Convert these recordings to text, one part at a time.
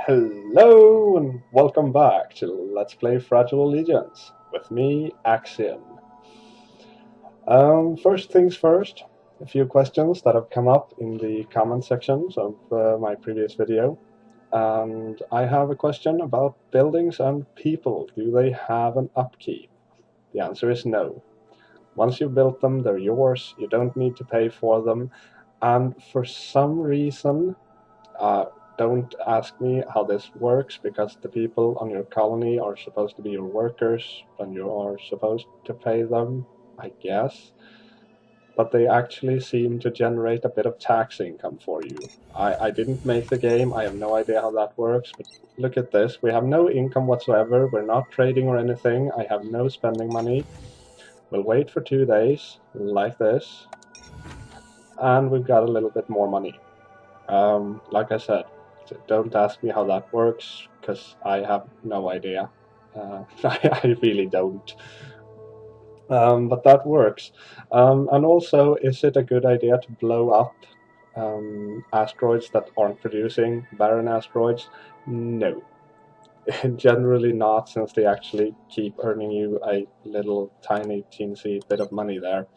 Hello and welcome back to Let's Play Fragile Allegiance with me, Acciyn. First things first, a few questions that have come up in the comment sections of my previous video. And I have a question about buildings and people. Do they have an upkeep? The answer is no. Once you've built them, they're yours. You don't need to pay for them. And for some reason, don't ask me how this works, because the people on your colony are supposed to be your workers and you are supposed to pay them, I guess. But they actually seem to generate a bit of tax income for you. I didn't make the game, I have no idea how that works, but look at this. We have no income whatsoever, we're not trading or anything, I have no spending money. We'll wait for 2 days, like this, and we've got a little bit more money. Like I said, don't ask me how that works, because I have no idea. I really don't. But that works. And also, is it a good idea to blow up asteroids that aren't producing, barren asteroids? No. Generally not, since they actually keep earning you a little tiny teensy bit of money there.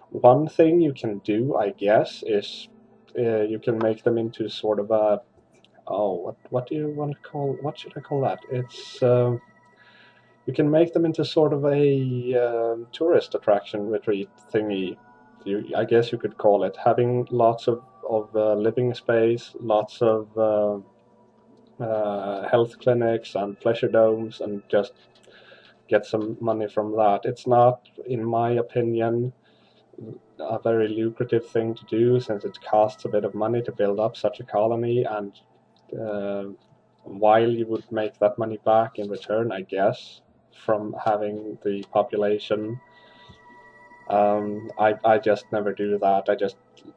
One thing you can do, I guess, is you can make them into sort of a, what do you want to call, what should I call that? It's you can make them into sort of a tourist attraction retreat thingy. I guess you could call it, having lots of living space, lots of health clinics and pleasure domes, and just get some money from that. It's not, in my opinion, a very lucrative thing to do, since it costs a bit of money to build up such a colony, and while you would make that money back in return, I guess, from having the population, I just never do that.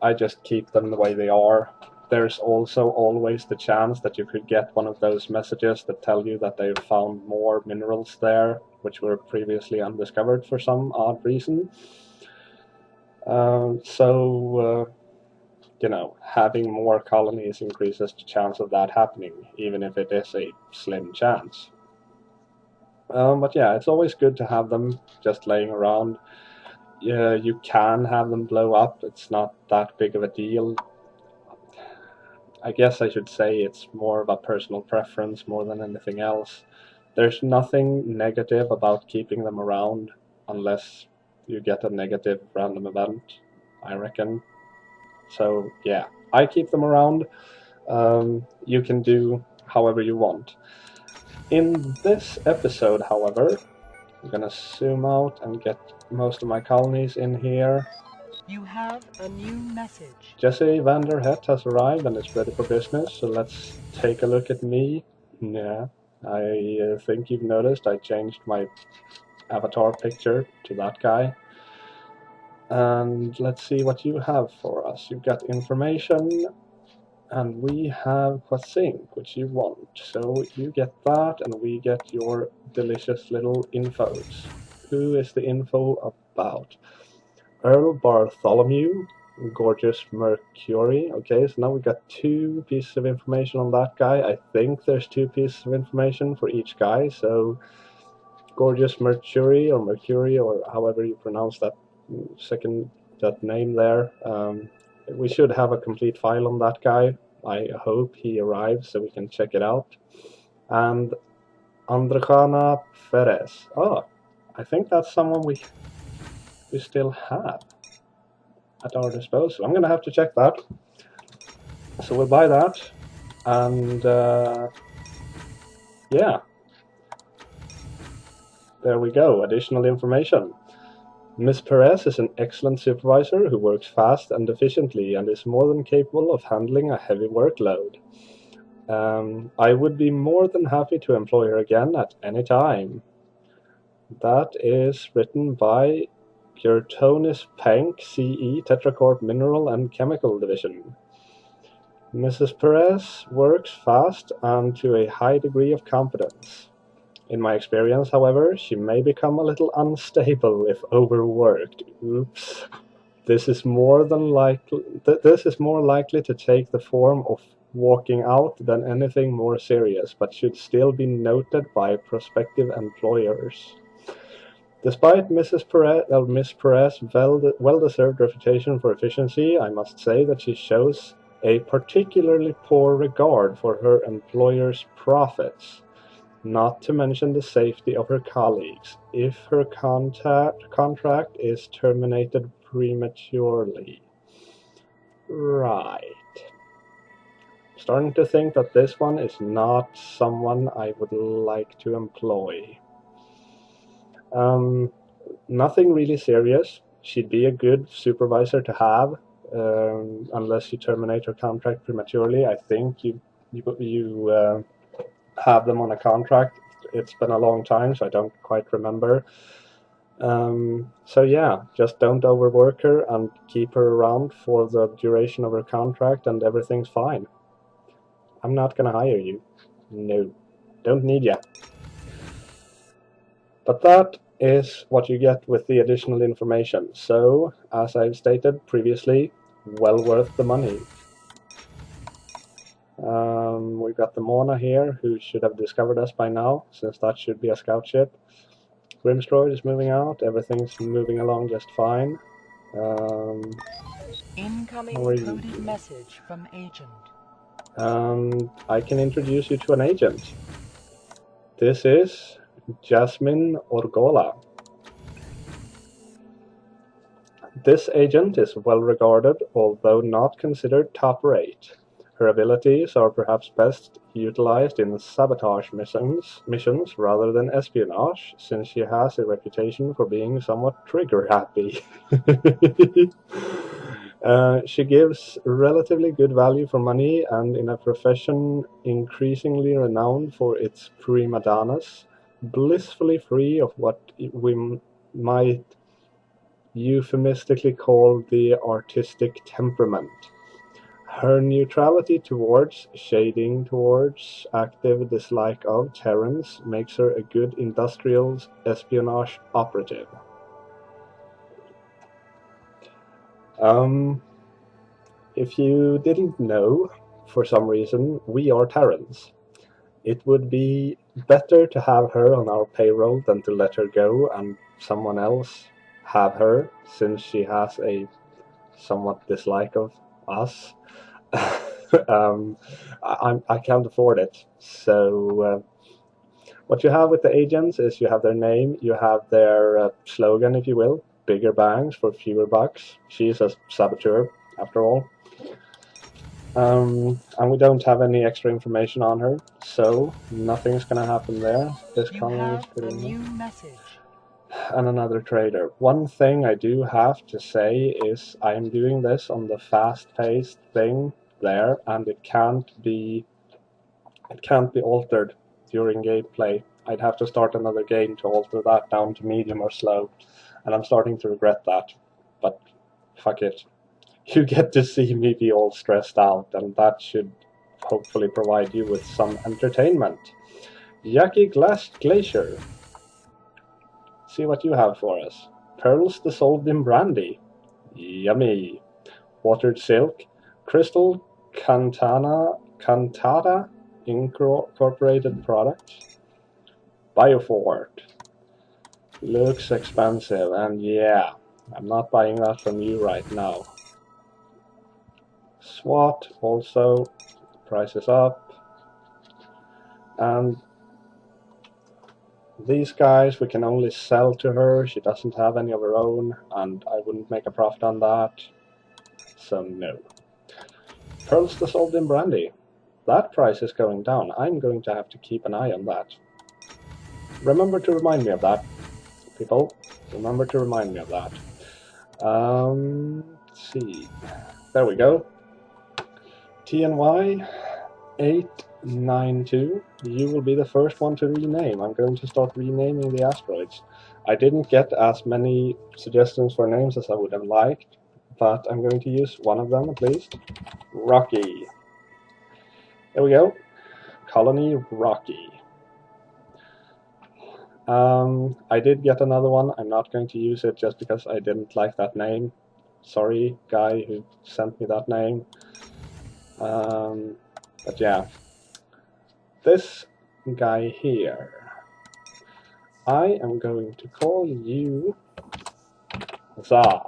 I just keep them the way they are. There's also always the chance that you could get one of those messages that tell you that they've found more minerals there, which were previously undiscovered for some odd reason. You know, having more colonies increases the chance of that happening, even if it is a slim chance. But yeah, it's always good to have them just laying around. Yeah, you can have them blow up, it's not that big of a deal. I guess I should say it's more of a personal preference more than anything else. There's nothing negative about keeping them around, unless you get a negative random event, I reckon. So yeah, I keep them around. You can do however you want. In this episode, however, I'm gonna zoom out and get most of my colonies in here. You have a new message. Jesse Vanderhet has arrived and is ready for business, so let's take a look at me. Yeah, I think you've noticed I changed my avatar picture to that guy. And let's see what you have for us. You've got information, and we have Acciyn, which you want. So you get that, and we get your delicious little infos. Who is the info about? Earl Bartholomew, Gorgeous Mercury. Okay, so now we got 2 pieces of information on that guy. I think there's 2 pieces of information for each guy. So Gorgeous Mercury, or however you pronounce that that name there. We should have a complete file on that guy. I hope he arrives so we can check it out. And Andrejana Perez. Oh, I think that's someone we still have at our disposal. I'm gonna have to check that. So we'll buy that, and yeah, there we go. Additional information. Ms. Perez is an excellent supervisor who works fast and efficiently and is more than capable of handling a heavy workload. I would be more than happy to employ her again at any time. That is written by Gertonis Pank, CE, Tetracorp Mineral and Chemical Division. Mrs. Perez works fast and to a high degree of competence. In my experience, however, she may become a little unstable if overworked. Oops. This is more likely to take the form of walking out than anything more serious, but should still be noted by prospective employers. Despite Miss Perez's well-deserved reputation for efficiency, I must say that she shows a particularly poor regard for her employer's profits, not to mention the safety of her colleagues, if her contract is terminated prematurely. Right. Starting to think that this one is not someone I would like to employ. Nothing really serious. She'd be a good supervisor to have, unless you terminate her contract prematurely. I think you have them on a contract. It's been a long time, so I don't quite remember. So yeah, just don't overwork her and keep her around for the duration of her contract, and everything's fine. I'm not gonna hire you. No, don't need ya. But that is what you get with the additional information. So, as I've stated previously, well worth the money. We've got the Mona here, who should have discovered us by now, since that should be a scout ship. Grimstroid is moving out, everything's moving along just fine. Incoming coded message from agent. I can introduce you to an agent. This is Jasmine Orgola. This agent is well regarded, although not considered top-rate. Her abilities are perhaps best utilized in sabotage missions rather than espionage, since she has a reputation for being somewhat trigger-happy. She gives relatively good value for money, and in a profession increasingly renowned for its prima donnas, blissfully free of what we might euphemistically call the artistic temperament. Her neutrality towards, shading towards, active dislike of Terrans makes her a good industrial espionage operative. If you didn't know, for some reason, we are Terrans. It would be better to have her on our payroll than to let her go and someone else have her, since she has a somewhat dislike of us. I can't afford it. So what you have with the agents is you have their name, you have their slogan, if you will, bigger bangs for fewer bucks. She's a saboteur, after all. And we don't have any extra information on her, so nothing's gonna happen there. This colony is a new message. And another trader. One thing I do have to say is I am doing this on the fast-paced thing there, and it can't be altered during gameplay. I'd have to start another game to alter that down to medium or slow, and I'm starting to regret that. But fuck it. You get to see me be all stressed out, and that should hopefully provide you with some entertainment. Yucky Glacier. See what you have for us. Pearls dissolved in brandy. Yummy. Watered silk. Crystal Cantata Incorporated product. Biofort. Looks expensive, and yeah, I'm not buying that from you right now. SWAT also, price is up. And these guys we can only sell to her. She doesn't have any of her own, and I wouldn't make a profit on that. So no. Pearls dissolved in brandy. That price is going down. I'm going to have to keep an eye on that. Remember to remind me of that, people. Remember to remind me of that. Let's see. There we go. TNY 892. You will be the first one to rename. I'm going to start renaming the asteroids. I didn't get as many suggestions for names as I would have liked, but I'm going to use one of them at least. Rocky. There we go. Colony Rocky. I did get another one. I'm not going to use it just because I didn't like that name. Sorry, guy who sent me that name. But yeah, this guy here, I am going to call you Za.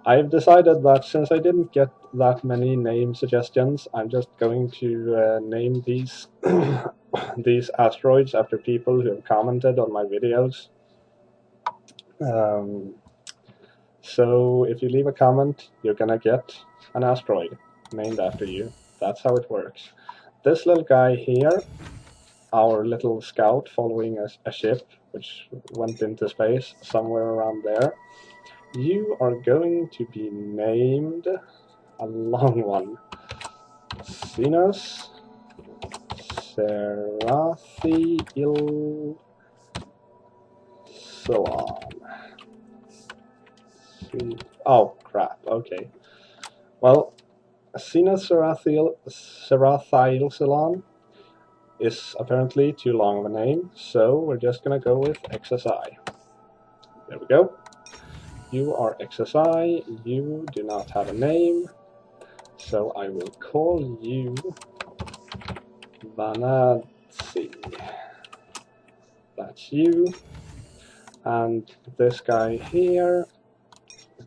I've decided that since I didn't get that many name suggestions, I'm just going to name these these asteroids after people who have commented on my videos. So if you leave a comment, you're gonna get an asteroid named after you. That's how it works. This little guy here, our little scout following a ship which went into space somewhere around there, you are going to be named a long one. Sinus Serathiil Salon. Oh crap, okay. Well, Sinus Serathiil Salon is apparently too long of a name, so we're just gonna go with XSI. There we go. You are XSI, you do not have a name, so I will call you Vanadzi. That's you. And this guy here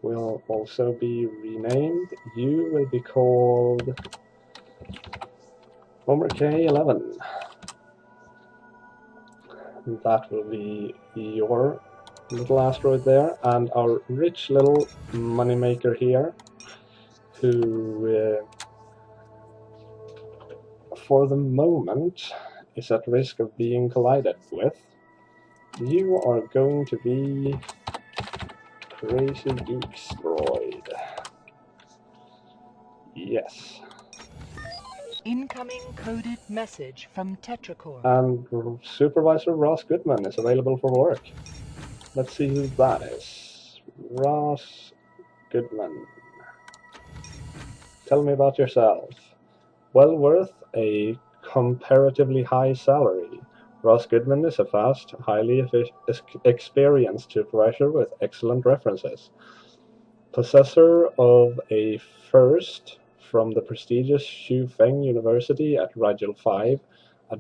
will also be renamed. You will be called Homer K11. That will be your little asteroid there, and our rich little moneymaker here, who for the moment is at risk of being collided with. You are going to be Crazy Geekstroid. Yes. Incoming coded message from Tetracore. And Supervisor Ross Goodman is available for work. Let's see who that is. Ross Goodman. Tell me about yourself. Well worth a comparatively high salary. Ross Goodman is a fast, highly experienced supervisor with excellent references. Possessor of a first from the prestigious Shufeng University at Rigel 5, a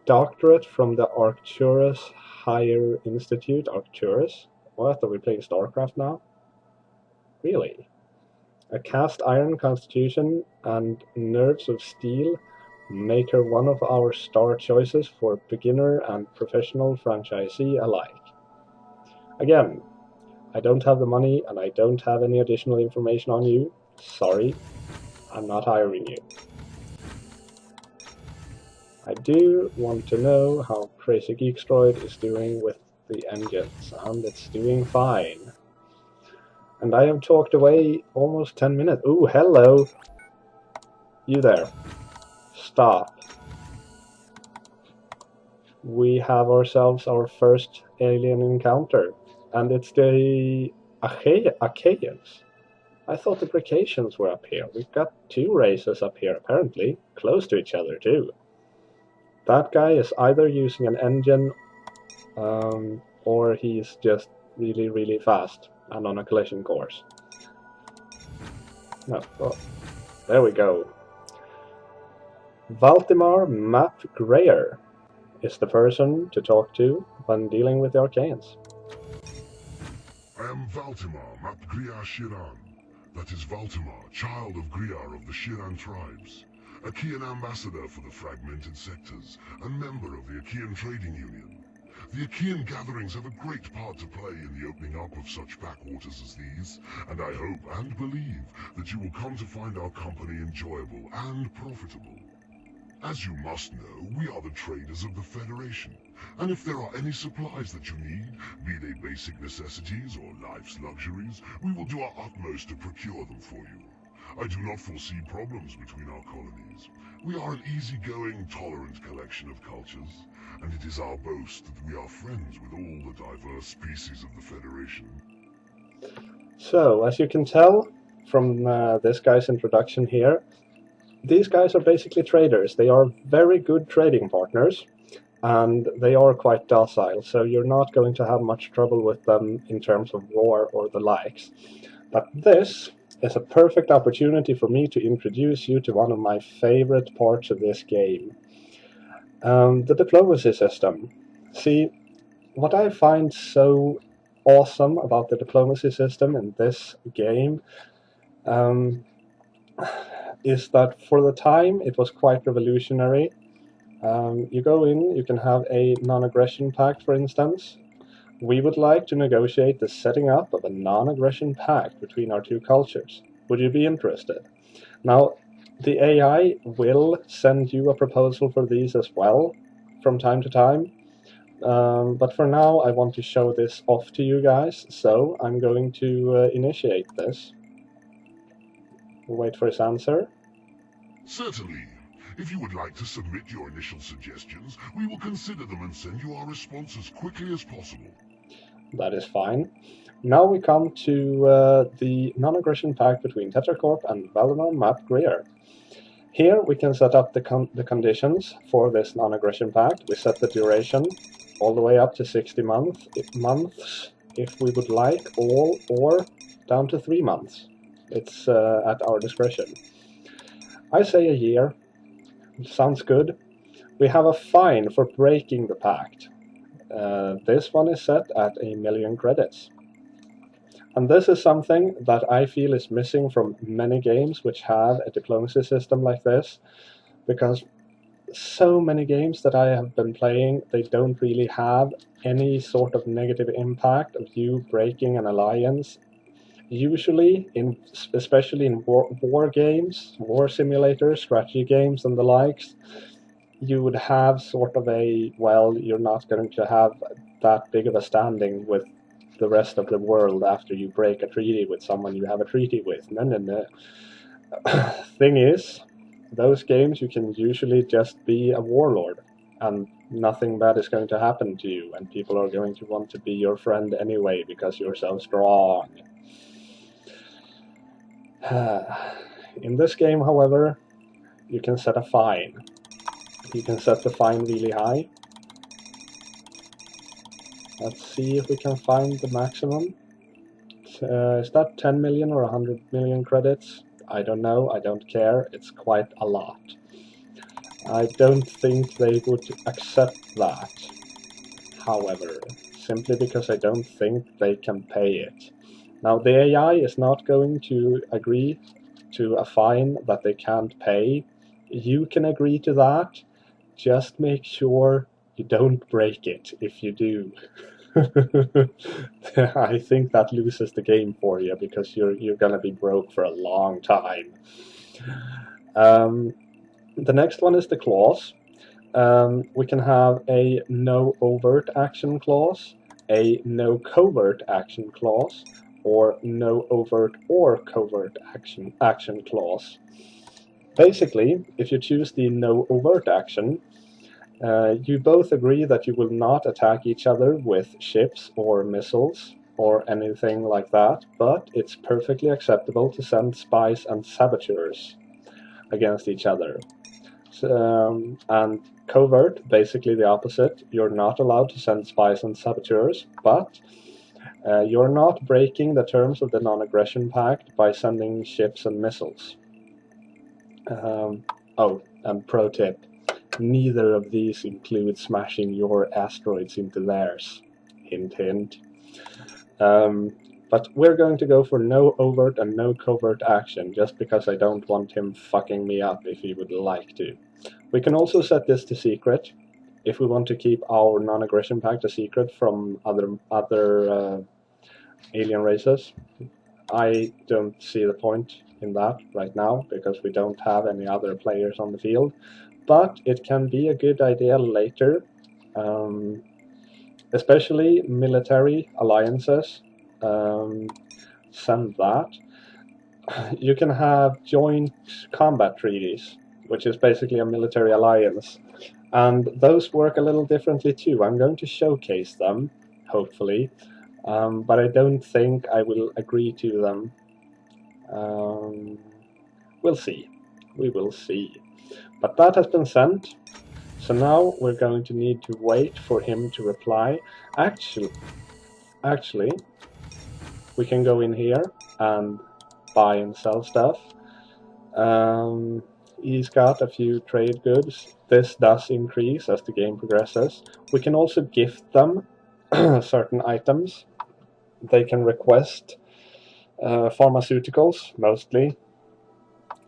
doctorate from the Arcturus Higher Institute. Arcturus? What, are we playing StarCraft now? Really? A cast iron constitution and nerves of steel make her one of our star choices for beginner and professional franchisee alike. Again, I don't have the money and I don't have any additional information on you. Sorry, I'm not hiring you. I do want to know how Crazy Geekstroid is doing with the engines, and it's doing fine. And I have talked away almost 10 minutes. Ooh, hello! You there. Stop. We have ourselves our first alien encounter, and it's the Achaeans. I thought the Brications were up here. We've got two races up here, apparently, close to each other, too. That guy is either using an engine, or he's just really, really fast and on a collision course. No, oh, there we go. Valdemar Map Greyer is the person to talk to when dealing with the Archaeans. I am Valdemar Map Greyer Shiran. That is Valdemar, child of Greyer of the Shiran tribes. Acciyn ambassador for the fragmented sectors, and member of the Acciyn Trading Union. The Acciyn gatherings have a great part to play in the opening up of such backwaters as these, and I hope and believe that you will come to find our company enjoyable and profitable. As you must know, we are the traders of the Federation, and if there are any supplies that you need, be they basic necessities or life's luxuries, we will do our utmost to procure them for you. I do not foresee problems between our colonies. We are an easygoing, tolerant collection of cultures, and it is our boast that we are friends with all the diverse species of the Federation. So, as you can tell from this guy's introduction here, these guys are basically traders. They are very good trading partners, and they are quite docile, so you're not going to have much trouble with them in terms of war or the likes. But this is a perfect opportunity for me to introduce you to one of my favorite parts of this game, the diplomacy system. See, what I find so awesome about the diplomacy system in this game um, is that for the time it was quite revolutionary. You go in, you can have a non-aggression pact, for instance. We would like to negotiate the setting up of a non-aggression pact between our two cultures. Would you be interested? Now, the AI will send you a proposal for these as well from time to time. But for now, I want to show this off to you guys, so I'm going to initiate this. We'll wait for his answer. Certainly. If you would like to submit your initial suggestions, we will consider them and send you our response as quickly as possible. That is fine. Now we come to the non-aggression pact between Tetracorp and Valdemar Map Greer. Here we can set up the conditions for this non-aggression pact. We set the duration all the way up to 60 months if we would like, or down to 3 months. It's at our discretion. I say a year. Sounds good. We have a fine for breaking the pact. This one is set at 1,000,000 credits. And this is something that I feel is missing from many games which have a diplomacy system like this, because so many games that I have been playing, they don't really have any sort of negative impact of you breaking an alliance. Usually, especially in war games, war simulators, strategy games and the likes, you would have sort of a, well, you're not going to have that big of a standing with the rest of the world after you break a treaty with someone you have a treaty with. No. Thing is, those games you can usually just be a warlord and nothing bad is going to happen to you, and people are going to want to be your friend anyway because you're so strong. In this game, however, you can set a fine. You can set the fine really high. Let's see if we can find the maximum. Is that 10 million or 100 million credits? I don't know, I don't care, it's quite a lot. I don't think they would accept that, however, simply because I don't think they can pay it. Now, the AI is not going to agree to a fine that they can't pay. You can agree to that, just make sure you don't break it if you do. I think that loses the game for you, because you're gonna be broke for a long time. The next one is the clause. We can have a no overt action clause, a no covert action clause, or no overt or covert action clause. Basically, if you choose the no overt action, you both agree that you will not attack each other with ships or missiles or anything like that, but it's perfectly acceptable to send spies and saboteurs against each other. And covert, basically the opposite. You're not allowed to send spies and saboteurs, but you're not breaking the terms of the non-aggression pact by sending ships and missiles. Oh, and pro tip. Neither of these include smashing your asteroids into theirs. Hint, hint. But we're going to go for no overt and no covert action, just because I don't want him fucking me up if he would like to. We can also set this to secret, if we want to keep our non-aggression pact a secret from other alien races. I don't see the point in that right now, because we don't have any other players on the field. But it can be a good idea later, especially military alliances. Send that. You can have joint combat treaties, which is basically a military alliance, and those work a little differently too. I'm going to showcase them, hopefully, but I don't think I will agree to them. We'll see. We will see. But that has been sent, so now we're going to need to wait for him to reply. Actually, we can go in here and buy and sell stuff. He's got a few trade goods. This does increase as the game progresses. We can also gift them certain items. They can request pharmaceuticals, mostly,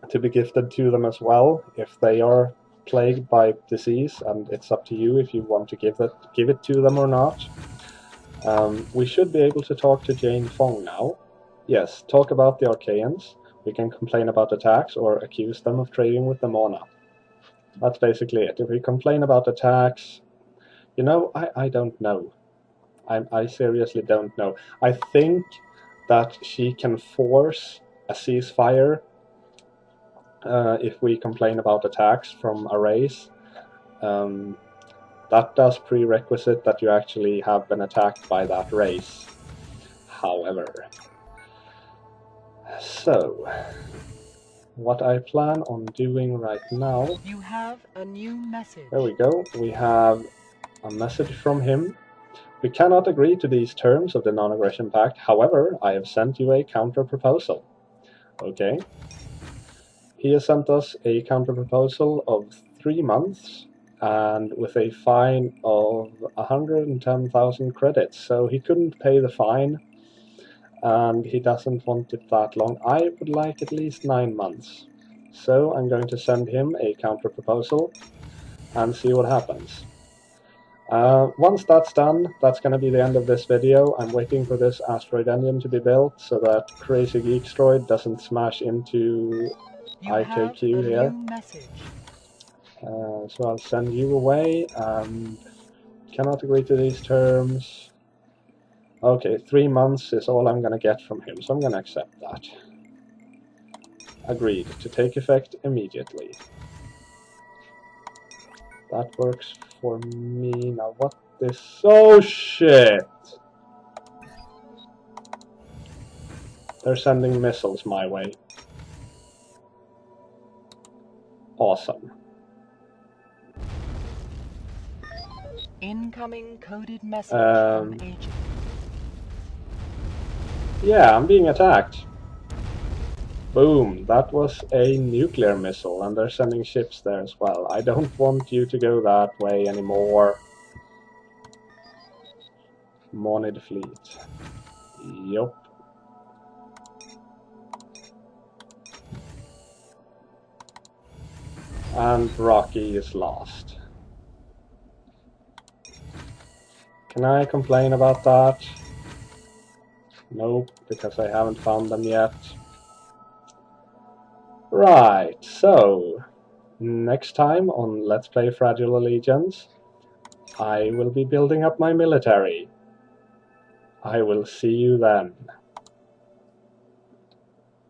to be gifted to them as well if they are plagued by disease, and it's up to you if you want to give it to them or not. We should be able to talk to Jane Fong now. Yes, talk about the Acciyn's. We can complain about attacks or accuse them of trading with the Mona. That's basically it. If we complain about attacks, you know, I don't know. I seriously don't know. I think that she can force a ceasefire if we complain about attacks from a race. That does prerequisite that you actually have been attacked by that race. However, so what I plan on doing right now... You have a new message. There we go. We have a message from him. We cannot agree to these terms of the non-aggression pact. However, I have sent you a counter-proposal. Okay. He has sent us a counter-proposal of 3 months and with a fine of 110,000 credits. So he couldn't pay the fine and he doesn't want it that long. I would like at least 9 months. So I'm going to send him a counter-proposal and see what happens. Once that's done, that's going to be the end of this video. I'm waiting for this asteroid engine to be built so that Crazy Geekstroid doesn't smash into IKQ here. So I'll send you away and cannot agree to these terms. Okay, 3 months is all I'm going to get from him, so I'm going to accept that. Agreed to take effect immediately. That works for me. Now what this... Oh shit! They're sending missiles my way. Awesome. Incoming coded message from agent. Yeah, I'm being attacked. Boom, that was a nuclear missile, and they're sending ships there as well. I don't want you to go that way anymore. Monid fleet. Yup. And Rocky is lost. Can I complain about that? Nope, because I haven't found them yet. Right, so next time on Let's Play Fragile Allegiance, I will be building up my military. I will see you then.